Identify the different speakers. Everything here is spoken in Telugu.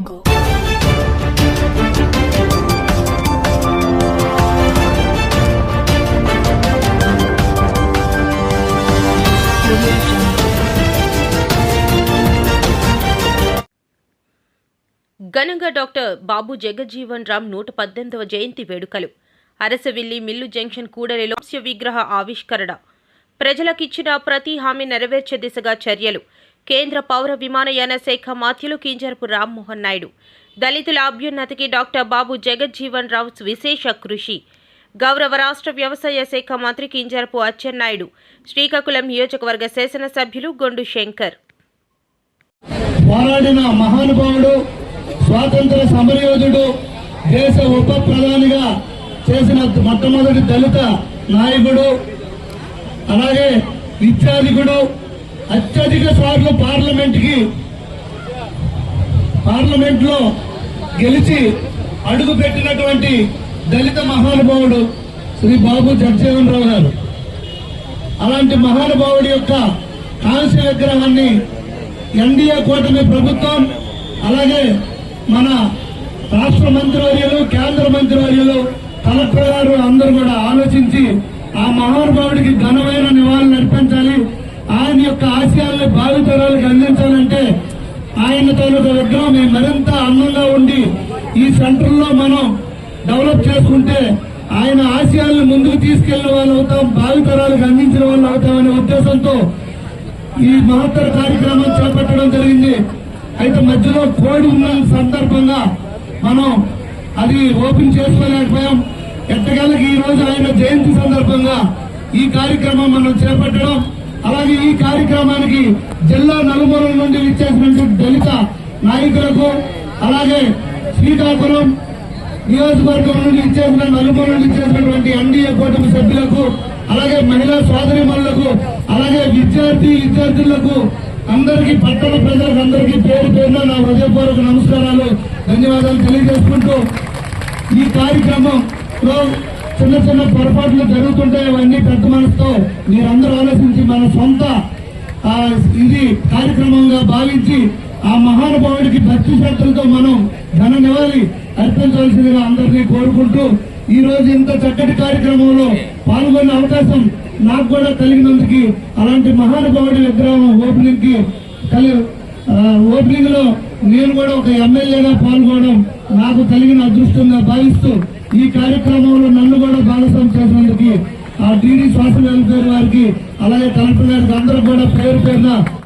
Speaker 1: Go. ఘనంగా డాక్టర్ బాబు జగజ్జీవన్ రామ్ 118వ జయంతి వేడుకలు. అరసవిల్లి మిల్లు జంక్షన్ కూడలిలో విగ్రహ ఆవిష్కరణ. ప్రజలకిచ్చిన ప్రతి హామీ నెరవేర్చే దిశగా చర్యలు. కేంద్ర పౌర విమానయాన శాఖ మాత్యులు కింజరపు రామ్మోహన్ నాయుడు. దళితుల అభ్యున్నతికి డాక్టర్ బాబు జగజ్జీవన్ రామ్ విశేష కృషి. గౌరవ రాష్ట్ర వ్యవసాయ శాఖ మంత్రి కింజరపు అచ్చెన్నాయుడు. శ్రీకాకుళం నియోజకవర్గ శాసనసభ్యులు గొండు శంకర్.
Speaker 2: స్వాతంత్ర సమరయోధుడు, దేశ ఉప ప్రధానిగా చేసిన మొట్టమొదటి దళిత నాయకుడు, అలాగే విద్యాధికుడు, అత్యధిక సార్లు పార్లమెంట్ లో గెలిచి అడుగు పెట్టినటువంటి దళిత మహానుభావుడు శ్రీ బాబు జగజ్జీవన్ రామ్ గారు. అలాంటి మహానుభావుడి యొక్క కాంస్య విగ్రహాన్ని ఎన్డీఏ కూటమి ప్రభుత్వం, అలాగే మన రాష్ట్ర మంత్రివర్యులు, కేంద్ర మంత్రివర్యులు, కలెక్టర్ గారు అందరూ కూడా ఆలోచించి ఆ మహానుభావుడికి ఘనమైన నివాళులు అర్పించాలి. ఆయన యొక్క ఆశయాలను భావితరాలకు అందించాలంటే ఆయన తాలూకా విగ్రహం మరింత అందంగా ఉండి ఈ సెంటర్ లో మనం డెవలప్ చేసుకుంటే ఆయన ఆశయాలను ముందుకు తీసుకెళ్లిన వాళ్ళు అవుతాం, భావితరాలకు అందించిన వాళ్ళు అవుతామనే ఉద్దేశంతో ఈ మహత్తర కార్యక్రమం చేపట్టడం జరిగింది. అయితే మధ్యలో కోడి ఉన్న సందర్భంగా మనం అది ఓపెన్ చేసుకోలేకపోయాం. ఎట్టకేళ్ళకి ఈ రోజు ఆయన జయంతి సందర్భంగా ఈ కార్యక్రమం మనం చేపట్టడం, అలాగే ఈ కార్యక్రమానికి జిల్లా నలుమూలల నుండి విచ్చేసినటువంటి దళిత నాయకులకు, అలాగే శ్రీకాకుళం నియోజకవర్గం నుండి ఇచ్చేసిన నలుమూలల నుండి ఇచ్చేసినటువంటి ఎన్డీఏ కూటమి సభ్యులకు, అలాగే మహిళా సోదరిమణులకు, అలాగే విద్యార్థులకు అందరికీ, పట్టణ ప్రజలకు అందరికీ పేరు పేరున నా హృదయపూర్వక నమస్కారాలు, ధన్యవాదాలు తెలియజేసుకుంటూ ఈ కార్యక్రమంలో చిన్న చిన్న పొరపాట్లు జరుగుతుంటాయి. అవన్నీ పెద్ద మనసుతో మీరందరూ ఆలోచించి మన సొంత ఇది కార్యక్రమంగా భావించి ఆ మహానుభావుడికి భక్తి శ్రద్ధలతో మనం ఘన నివాళి అర్పించవలసిందిగా అందరినీ కోరుకుంటూ ఈ రోజు ఇంత చక్కటి కార్యక్రమంలో పాల్గొనే అవకాశం నాకు కూడా కలిగినందుకు, అలాంటి మహానుభావుడి విగ్రహం ఓపెనింగ్ లో నేను కూడా ఒక ఎమ్మెల్యేగా పాల్గొనడం నాకు కలిగిన అదృష్టంగా భావిస్తూ ఈ కార్యక్రమంలో నన్ను కూడా భాగస్వామ్యం చేసినందుకు ఆ టీడీ సోషల్ వెల్ఫేర్ వారికి, అలాగే కలెక్టర్ గారికి అందరూ కూడా పేరు పేరున